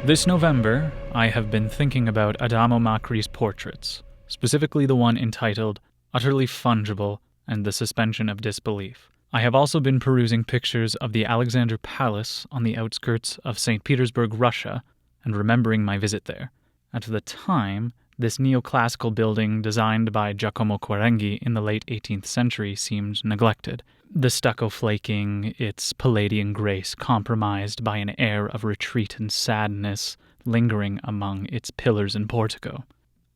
This November, I have been thinking about Adamo Macri's portraits, specifically the one entitled Utterly Fungible and the Suspension of Disbelief. I have also been perusing pictures of the Alexander Palace on the outskirts of St. Petersburg, Russia, and remembering my visit there. At the time, this neoclassical building designed by Giacomo Quarenghi in the late 18th century seemed neglected. The stucco flaking, its Palladian grace compromised by an air of retreat and sadness lingering among its pillars and portico.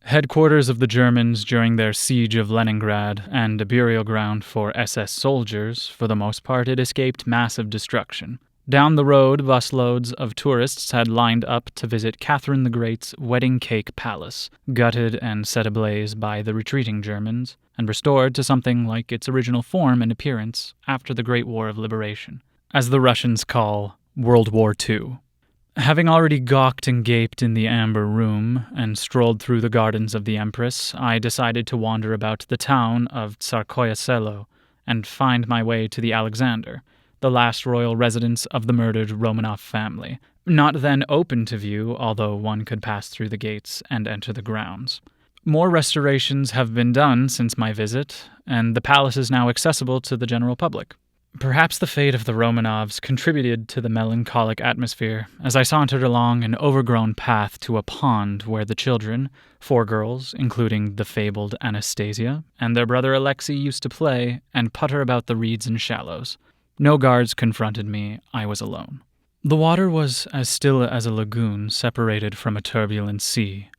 Headquarters of the Germans during their siege of Leningrad and a burial ground for SS soldiers, for the most part it escaped massive destruction. Down the road, busloads of tourists had lined up to visit Catherine the Great's wedding cake palace, gutted and set ablaze by the retreating Germans, and restored to something like its original form and appearance after the Great War of Liberation, as the Russians call World War II. Having already gawked and gaped in the amber room and strolled through the gardens of the Empress, I decided to wander about the town of Tsarskoye Selo and find my way to the Alexander, the last royal residence of the murdered Romanov family, not then open to view, although one could pass through the gates and enter the grounds. More restorations have been done since my visit, and the palace is now accessible to the general public. Perhaps the fate of the Romanovs contributed to the melancholic atmosphere as I sauntered along an overgrown path to a pond where the children, 4 girls, including the fabled Anastasia, and their brother Alexei used to play and putter about the reeds and shallows. No guards confronted me. I was alone. The water was as still as a lagoon separated from a turbulent sea.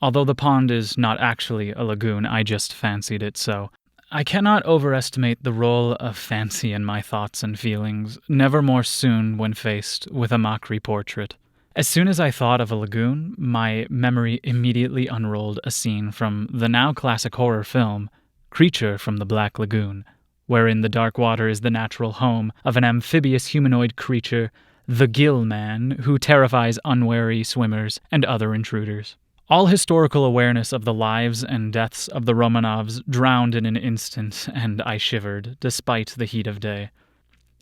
Although the pond is not actually a lagoon, I just fancied it so. I cannot overestimate the role of fancy in my thoughts and feelings, never more soon when faced with a Macri portrait. As soon as I thought of a lagoon, my memory immediately unrolled a scene from the now classic horror film, Creature from the Black Lagoon, wherein the dark water is the natural home of an amphibious humanoid creature, the Gill Man, who terrifies unwary swimmers and other intruders. All historical awareness of the lives and deaths of the Romanovs drowned in an instant, and I shivered, despite the heat of day.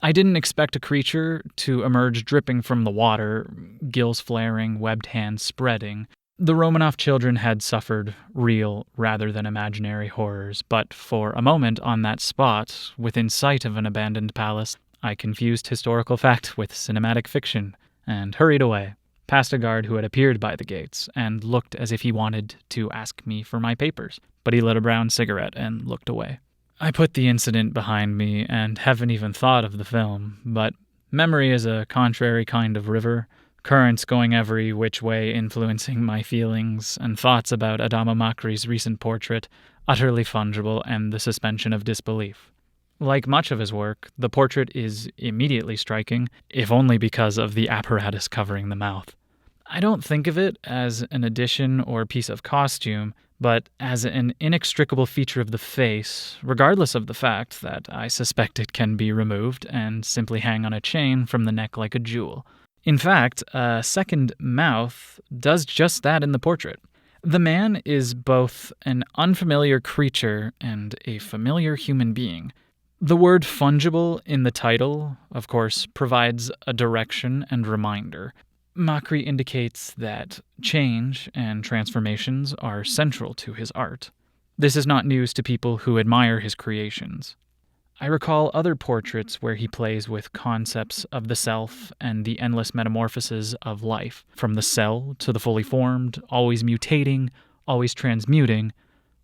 I didn't expect a creature to emerge dripping from the water, gills flaring, webbed hands spreading. The Romanov children had suffered real rather than imaginary horrors, but for a moment on that spot, within sight of an abandoned palace, I confused historical fact with cinematic fiction, and hurried away, past a guard who had appeared by the gates, and looked as if he wanted to ask me for my papers, but he lit a brown cigarette and looked away. I put the incident behind me and haven't even thought of the film, but memory is a contrary kind of river, currents going every which way influencing my feelings and thoughts about Adamo Macri's recent portrait, Utterly Fungible and the Suspension of Disbelief. Like much of his work, the portrait is immediately striking, if only because of the apparatus covering the mouth. I don't think of it as an addition or piece of costume, but as an inextricable feature of the face, regardless of the fact that I suspect it can be removed and simply hang on a chain from the neck like a jewel. In fact, a second mouth does just that in the portrait. The man is both an unfamiliar creature and a familiar human being. The word fungible in the title, of course, provides a direction and reminder. Macri indicates that change and transformations are central to his art. This is not news to people who admire his creations. I recall other portraits where he plays with concepts of the self and the endless metamorphoses of life, from the cell to the fully formed, always mutating, always transmuting,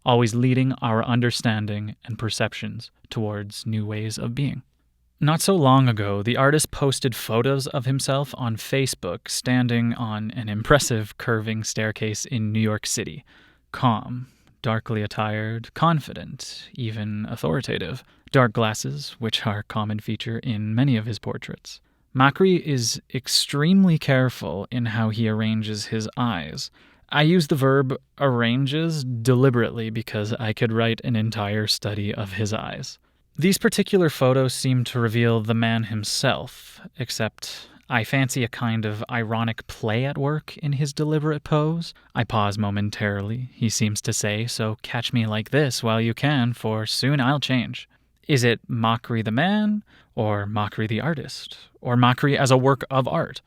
always leading our understanding and perceptions towards new ways of being. Not so long ago, the artist posted photos of himself on Facebook standing on an impressive curving staircase in New York City, calm, darkly attired, confident, even authoritative. Dark glasses, which are a common feature in many of his portraits. Macri is extremely careful in how he arranges his eyes. I use the verb arranges deliberately because I could write an entire study of his eyes. These particular photos seem to reveal the man himself, except I fancy a kind of ironic play at work in his deliberate pose. I pause momentarily, he seems to say, so catch me like this while you can, for soon I'll change. Is it Macri the man, or Macri the artist, or Macri as a work of art?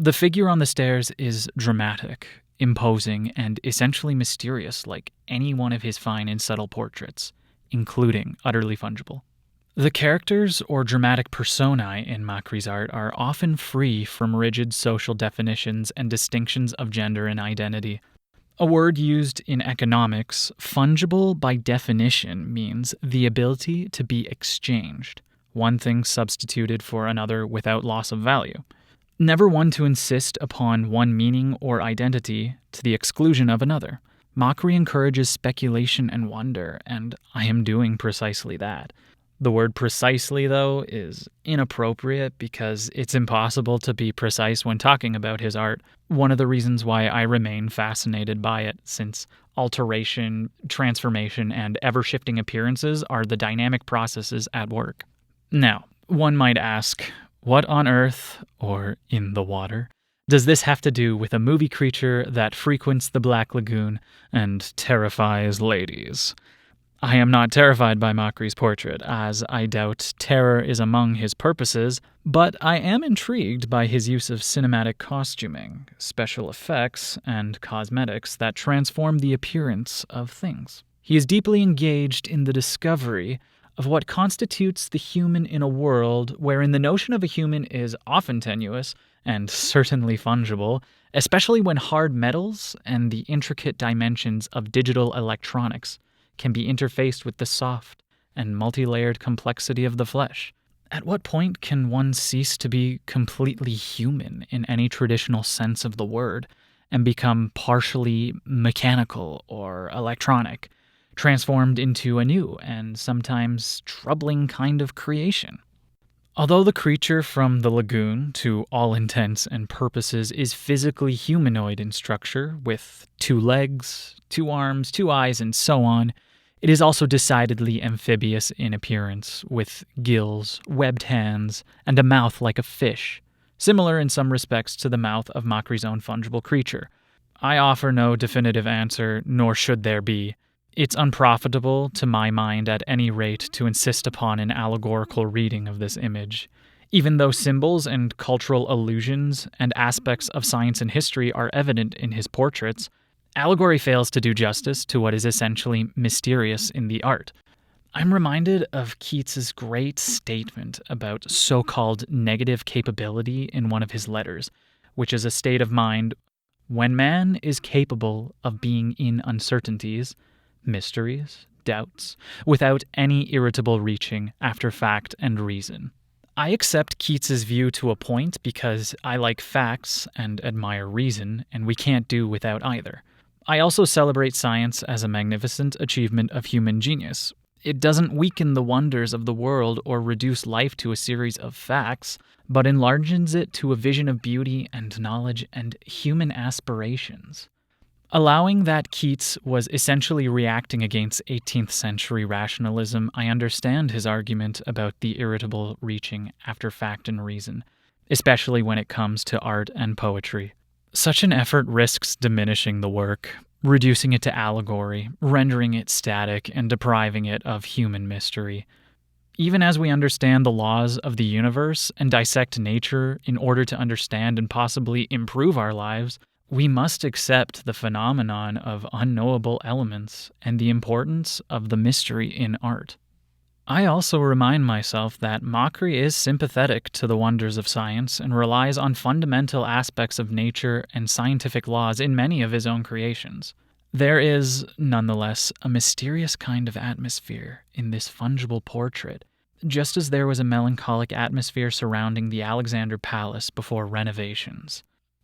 The figure on the stairs is dramatic, imposing, and essentially mysterious like any one of his fine and subtle portraits, including Utterly Fungible. The characters or dramatic personae in Macri's art are often free from rigid social definitions and distinctions of gender and identity. A word used in economics, fungible by definition means the ability to be exchanged, one thing substituted for another without loss of value. Never one to insist upon one meaning or identity to the exclusion of another. Macri encourages speculation and wonder, and I am doing precisely that. The word precisely, though, is inappropriate because it's impossible to be precise when talking about his art. One of the reasons why I remain fascinated by it, since alteration, transformation, and ever-shifting appearances are the dynamic processes at work. Now, one might ask, what on earth, or in the water, does this have to do with a movie creature that frequents the Black Lagoon and terrifies ladies? I am not terrified by Macri's portrait, as I doubt terror is among his purposes, but I am intrigued by his use of cinematic costuming, special effects, and cosmetics that transform the appearance of things. He is deeply engaged in the discovery of what constitutes the human in a world wherein the notion of a human is often tenuous and certainly fungible, especially when hard metals and the intricate dimensions of digital electronics can be interfaced with the soft and multi-layered complexity of the flesh. At what point can one cease to be completely human in any traditional sense of the word and become partially mechanical or electronic, transformed into a new and sometimes troubling kind of creation? Although the creature from the lagoon, to all intents and purposes, is physically humanoid in structure, with 2 legs, 2 arms, 2 eyes, and so on, it is also decidedly amphibious in appearance, with gills, webbed hands, and a mouth like a fish, similar in some respects to the mouth of Macri's own fungible creature. I offer no definitive answer, nor should there be. It's unprofitable, to my mind at any rate, to insist upon an allegorical reading of this image. Even though symbols and cultural allusions and aspects of science and history are evident in his portraits, allegory fails to do justice to what is essentially mysterious in the art. I'm reminded of Keats's great statement about so-called negative capability in one of his letters, which is a state of mind when man is capable of being in uncertainties, mysteries, doubts, without any irritable reaching after fact and reason. I accept Keats's view to a point because I like facts and admire reason, and we can't do without either. I also celebrate science as a magnificent achievement of human genius. It doesn't weaken the wonders of the world or reduce life to a series of facts, but enlarges it to a vision of beauty and knowledge and human aspirations. Allowing that Keats was essentially reacting against 18th century rationalism, I understand his argument about the irritable reaching after fact and reason, especially when it comes to art and poetry. Such an effort risks diminishing the work, reducing it to allegory, rendering it static, and depriving it of human mystery. Even as we understand the laws of the universe and dissect nature in order to understand and possibly improve our lives, we must accept the phenomenon of unknowable elements and the importance of the mystery in art. I also remind myself that Macri is sympathetic to the wonders of science and relies on fundamental aspects of nature and scientific laws in many of his own creations. There is, nonetheless, a mysterious kind of atmosphere in this fungible portrait, just as there was a melancholic atmosphere surrounding the Alexander Palace before renovations.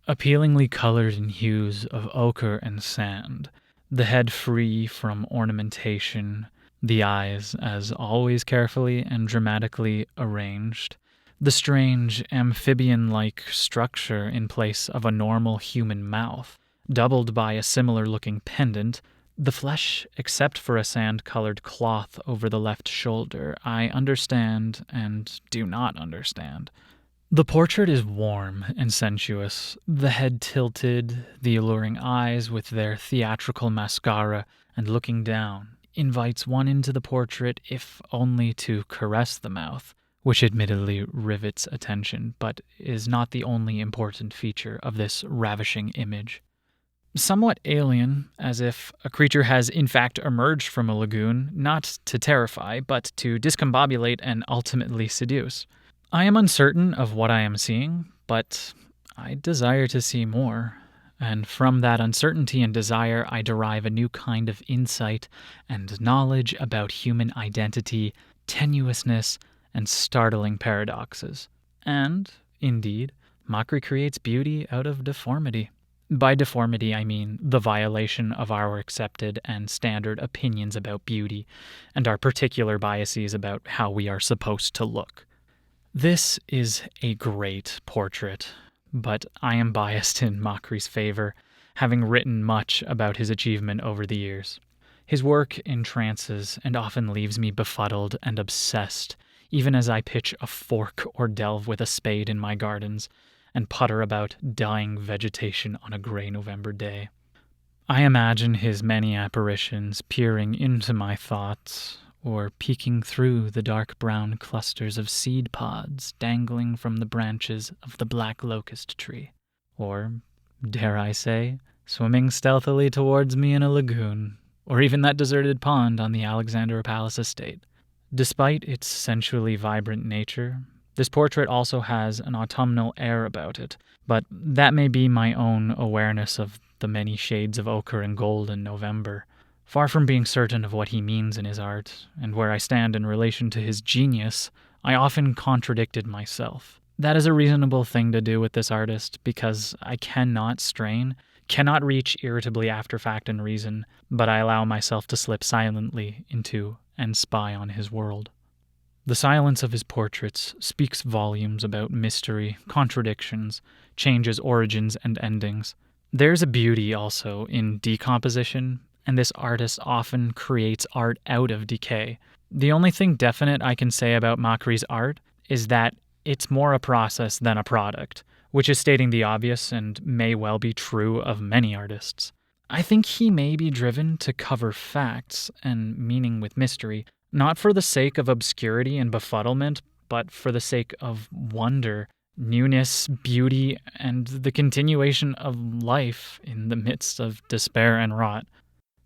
Appealingly colored in hues of ochre and sand, the head free from ornamentation, the eyes, as always, carefully and dramatically arranged, the strange amphibian-like structure in place of a normal human mouth, doubled by a similar-looking pendant, the flesh except for a sand-colored cloth over the left shoulder, I understand and do not understand. The portrait is warm and sensuous, the head tilted, the alluring eyes with their theatrical mascara and looking down invites one into the portrait if only to caress the mouth, which admittedly rivets attention, but is not the only important feature of this ravishing image. Somewhat alien, as if a creature has in fact emerged from a lagoon, not to terrify, but to discombobulate and ultimately seduce. I am uncertain of what I am seeing, but I desire to see more. And from that uncertainty and desire, I derive a new kind of insight and knowledge about human identity, tenuousness, and startling paradoxes. And, indeed, Macri creates beauty out of deformity. By deformity, I mean the violation of our accepted and standard opinions about beauty, and our particular biases about how we are supposed to look. This is a great portrait, but I am biased in Macri's favor, having written much about his achievement over the years. His work entrances and often leaves me befuddled and obsessed, even as I pitch a fork or delve with a spade in my gardens and putter about dying vegetation on a grey November day. I imagine his many apparitions peering into my thoughts, or peeking through the dark brown clusters of seed pods dangling from the branches of the black locust tree, or, dare I say, swimming stealthily towards me in a lagoon, or even that deserted pond on the Alexander Palace estate. Despite its sensually vibrant nature, this portrait also has an autumnal air about it, but that may be my own awareness of the many shades of ochre and gold in November. Far from being certain of what he means in his art, and where I stand in relation to his genius, I often contradicted myself. That is a reasonable thing to do with this artist, because I cannot reach irritably after fact and reason, but I allow myself to slip silently into and spy on his world. The silence of his portraits speaks volumes about mystery, contradictions, changes, origins, and endings. There's a beauty also in decomposition, and this artist often creates art out of decay. The only thing definite I can say about Macri's art is that it's more a process than a product, which is stating the obvious and may well be true of many artists. I think he may be driven to cover facts and meaning with mystery, not for the sake of obscurity and befuddlement, but for the sake of wonder, newness, beauty, and the continuation of life in the midst of despair and rot.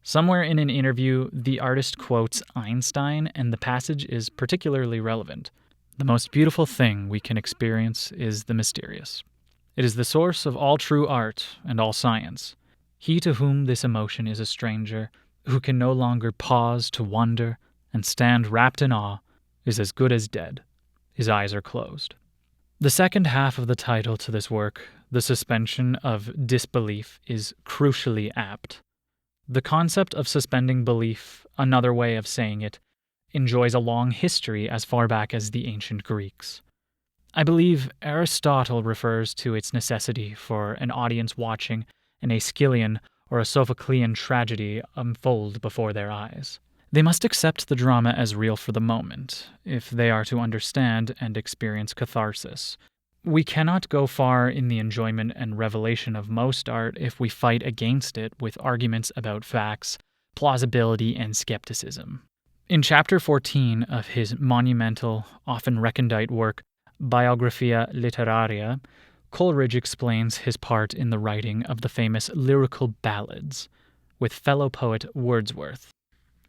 Somewhere in an interview, the artist quotes Einstein, and the passage is particularly relevant. The most beautiful thing we can experience is the mysterious. It is the source of all true art and all science. He to whom this emotion is a stranger, who can no longer pause to wonder and stand wrapped in awe, is as good as dead. His eyes are closed. The second half of the title to this work, The Suspension of Disbelief, is crucially apt. The concept of suspending belief, another way of saying it, enjoys a long history as far back as the ancient Greeks. I believe Aristotle refers to its necessity for an audience watching an Aeschylean or a Sophoclean tragedy unfold before their eyes. They must accept the drama as real for the moment, if they are to understand and experience catharsis. We cannot go far in the enjoyment and revelation of most art if we fight against it with arguments about facts, plausibility, and skepticism. In Chapter 14 of his monumental, often recondite work, Biographia Literaria, Coleridge explains his part in the writing of the famous lyrical ballads, with fellow poet Wordsworth.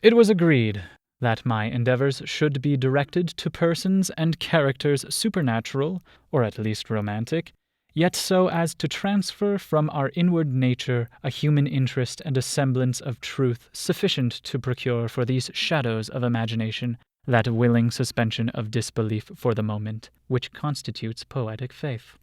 It was agreed that my endeavors should be directed to persons and characters supernatural, or at least romantic, yet so as to transfer from our inward nature a human interest and a semblance of truth sufficient to procure for these shadows of imagination that willing suspension of disbelief for the moment, which constitutes poetic faith.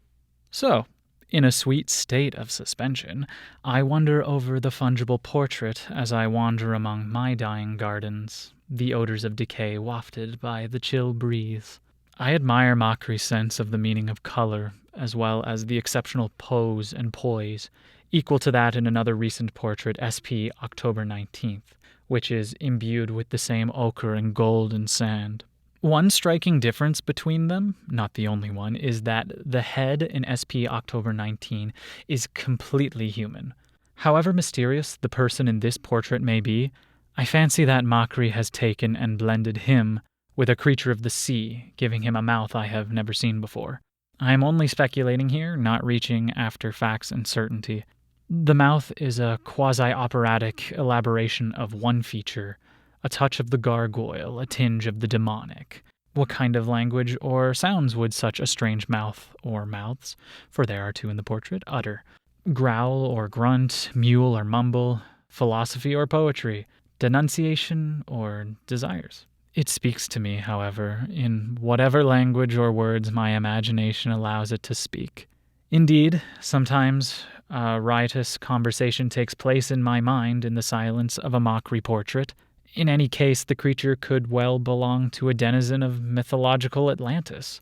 So, in a sweet state of suspension, I wonder over the fungible portrait as I wander among my dying gardens, the odors of decay wafted by the chill breeze. I admire Macri's sense of the meaning of color, as well as the exceptional pose and poise, equal to that in another recent portrait, SP October 19th, which is imbued with the same ochre and gold and sand. One striking difference between them, not the only one, is that the head in SP October 19 is completely human. However mysterious the person in this portrait may be, I fancy that Macri has taken and blended him with a creature of the sea giving him a mouth I have never seen before. I am only speculating here, not reaching after facts and certainty. The mouth is a quasi-operatic elaboration of one feature, a touch of the gargoyle, a tinge of the demonic. What kind of language or sounds would such a strange mouth or mouths, for there are two in the portrait, utter? Growl or grunt, mule or mumble, philosophy or poetry, denunciation or desires? It speaks to me, however, in whatever language or words my imagination allows it to speak. Indeed, sometimes a riotous conversation takes place in my mind in the silence of a Macri portrait. In any case, the creature could well belong to a denizen of mythological Atlantis,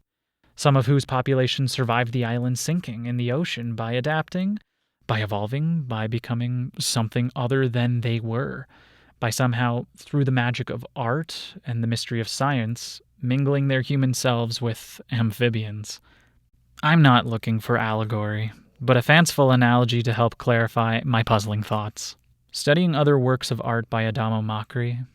some of whose population survived the island sinking in the ocean by adapting, by evolving, by becoming something other than they were, by somehow, through the magic of art and the mystery of science, mingling their human selves with amphibians. I'm not looking for allegory, but a fanciful analogy to help clarify my puzzling thoughts. Studying other works of art by Adamo Macri,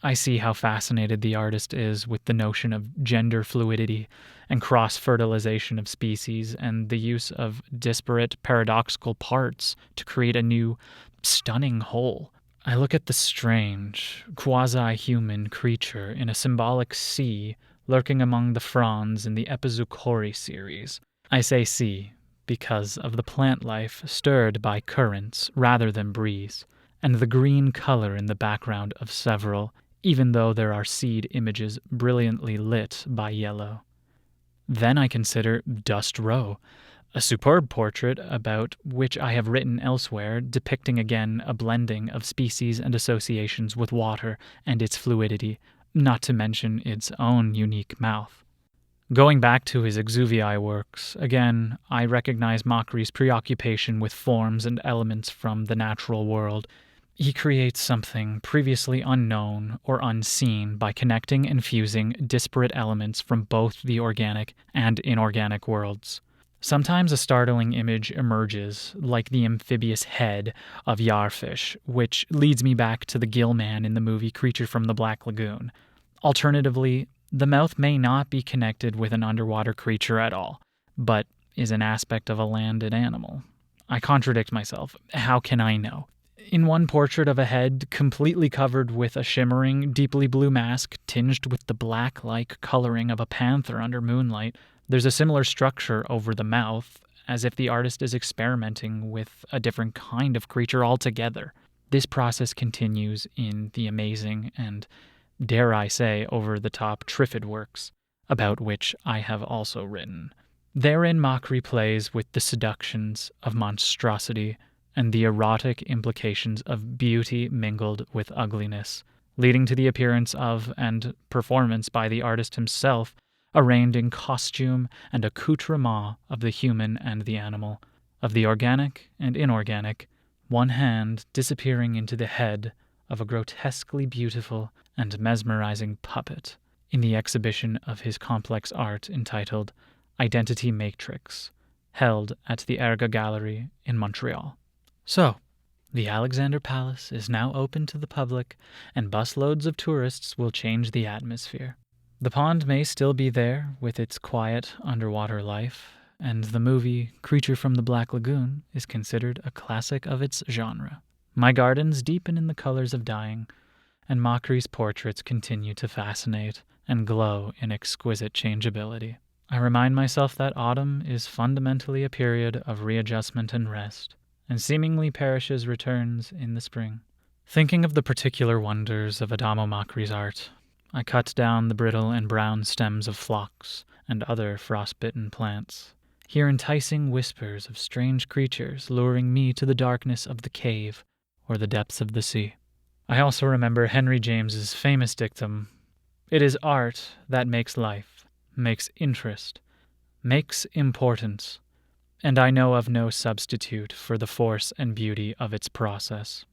I see how fascinated the artist is with the notion of gender fluidity and cross-fertilization of species and the use of disparate, paradoxical parts to create a new, stunning whole. I look at the strange, quasi-human creature in a symbolic sea lurking among the fronds in the Epizuchori series. I say sea because of the plant life stirred by currents rather than breeze, and the green color in the background of several, even though there are seed images brilliantly lit by yellow. Then I consider Dust Row, a superb portrait about which I have written elsewhere, depicting again a blending of species and associations with water and its fluidity, not to mention its own unique mouth. Going back to his Exuvii works, again, I recognize Macri's preoccupation with forms and elements from the natural world. He creates something previously unknown or unseen by connecting and fusing disparate elements from both the organic and inorganic worlds. Sometimes a startling image emerges, like the amphibious head of Yarfish, which leads me back to the gill man in the movie Creature from the Black Lagoon. Alternatively, the mouth may not be connected with an underwater creature at all, but is an aspect of a landed animal. I contradict myself. How can I know? In one portrait of a head completely covered with a shimmering, deeply blue mask tinged with the black-like coloring of a panther under moonlight, there's a similar structure over the mouth, as if the artist is experimenting with a different kind of creature altogether. This process continues in the amazing and, dare I say, over-the-top Trifid works, about which I have also written. Therein Macri plays with the seductions of monstrosity and the erotic implications of beauty mingled with ugliness, leading to the appearance of and performance by the artist himself, arrayed in costume and accoutrement of the human and the animal, of the organic and inorganic, one hand disappearing into the head of a grotesquely beautiful and mesmerizing puppet in the exhibition of his complex art entitled Identity Matrix, held at the Erga Gallery in Montreal. So, the Alexander Palace is now open to the public, and busloads of tourists will change the atmosphere. The pond may still be there with its quiet underwater life, and the movie Creature from the Black Lagoon is considered a classic of its genre. My gardens deepen in the colors of dying, and Macri's portraits continue to fascinate and glow in exquisite changeability. I remind myself that autumn is fundamentally a period of readjustment and rest, and seemingly perishes returns in the spring. Thinking of the particular wonders of Adamo Macri's art, I cut down the brittle and brown stems of phlox and other frost-bitten plants, hear enticing whispers of strange creatures luring me to the darkness of the cave or the depths of the sea. I also remember Henry James's famous dictum, "It is art that makes life, makes interest, makes importance, and I know of no substitute for the force and beauty of its process."